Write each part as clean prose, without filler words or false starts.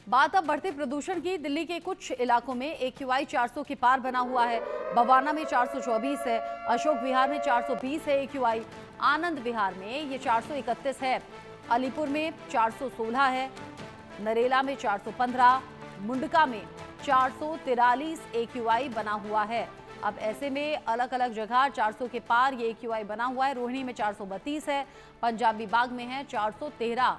बात अब बढ़ते प्रदूषण की। दिल्ली के कुछ इलाकों में AQI 400 के पार बना हुआ है। बवाना में 424 है, अशोक विहार में 420 है AQI, आनंद विहार में ये 431 है, अलीपुर में 416 है, नरेला में 415, मुंडका में 443 AQI बना हुआ है। अब ऐसे में अलग अलग जगह 400 के पार ये AQI बना हुआ है। रोहिणी में 432 है, पंजाबी बाग में है 413।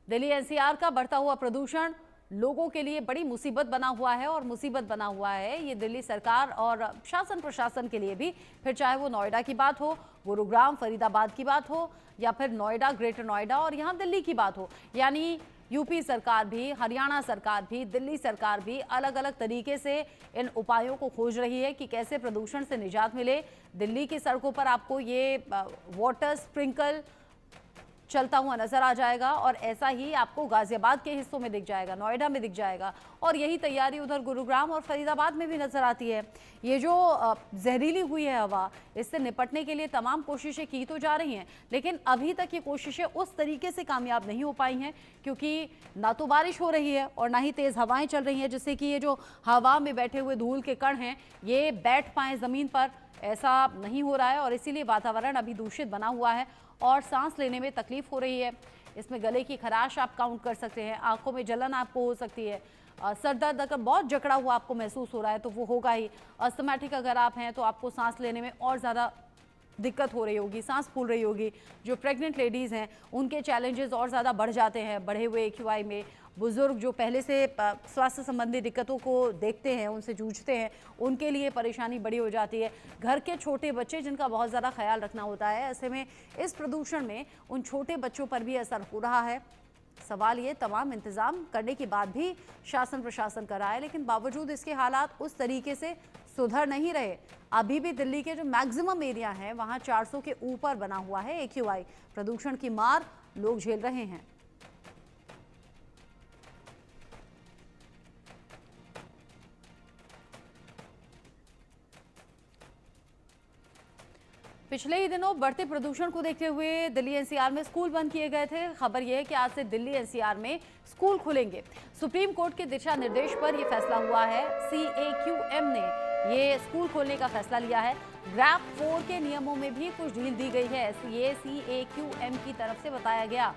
दिल्ली NCR का बढ़ता हुआ प्रदूषण लोगों के लिए बड़ी मुसीबत बना हुआ है और मुसीबत बना हुआ है ये दिल्ली सरकार और शासन प्रशासन के लिए भी। फिर चाहे वो नोएडा की बात हो, गुरुग्राम फरीदाबाद की बात हो, या फिर नोएडा, ग्रेटर नोएडा और यहाँ दिल्ली की बात हो, यानी यूपी सरकार भी, हरियाणा सरकार भी, दिल्ली सरकार भी अलग अलग तरीके से इन उपायों को खोज रही है कि कैसे प्रदूषण से निजात मिले। दिल्ली की सड़कों पर आपको ये वाटर स्प्रिंकल चलता हुआ नजर आ जाएगा और ऐसा ही आपको गाजियाबाद के हिस्सों में दिख जाएगा, नोएडा में दिख जाएगा, और यही तैयारी उधर गुरुग्राम और फरीदाबाद में भी नजर आती है। ये जो जहरीली हुई है हवा, इससे निपटने के लिए तमाम कोशिशें की तो जा रही हैं, लेकिन अभी तक ये कोशिशें उस तरीके से कामयाब नहीं हो पाई हैं, क्योंकि ना तो बारिश हो रही है और ना ही तेज हवाएं चल रही हैं, जिससे कि ये जो हवा में बैठे हुए धूल के कण हैं ये बैठ पाए जमीन पर। ऐसा नहीं हो रहा है और इसीलिए वातावरण अभी दूषित बना हुआ है और सांस लेने में तकलीफ हो रही है। इसमें गले की खराश आप काउंट कर सकते हैं, आंखों में जलन आपको हो सकती है, सर दर्द अगर बहुत जकड़ा हुआ आपको महसूस हो रहा है तो वो होगा ही। अस्थमैटिक अगर आप हैं तो आपको सांस लेने में और ज़्यादा दिक्कत हो रही होगी, सांस फूल रही होगी। जो प्रेग्नेंट लेडीज़ हैं उनके चैलेंजेस और ज़्यादा बढ़ जाते हैं बढ़े हुए AQI में। बुजुर्ग जो पहले से स्वास्थ्य संबंधी दिक्कतों को देखते हैं, उनसे जूझते हैं, उनके लिए परेशानी बड़ी हो जाती है। घर के छोटे बच्चे जिनका बहुत ज़्यादा ख्याल रखना होता है, ऐसे में इस प्रदूषण में उन छोटे बच्चों पर भी असर हो रहा है। सवाल ये, तमाम इंतज़ाम करने के बाद भी शासन प्रशासन कर रहा है, लेकिन बावजूद इसके हालात उस तरीके से सुधर नहीं रहे। अभी भी दिल्ली के जो मैक्सिमम एरिया है वहाँ 400 के ऊपर बना हुआ है AQI। प्रदूषण की मार लोग झेल रहे हैं। पिछले ही दिनों बढ़ते प्रदूषण को देखते हुए दिल्ली NCR में स्कूल बंद किए गए थे। खबर यह है कि आज से दिल्ली NCR में स्कूल खुलेंगे। सुप्रीम कोर्ट के दिशा निर्देश पर यह फैसला हुआ है। CAQM ने ये स्कूल खोलने का फैसला लिया है। ग्रैप 4 के नियमों में भी कुछ ढील दी गई है, ये CAQM की तरफ से बताया गया।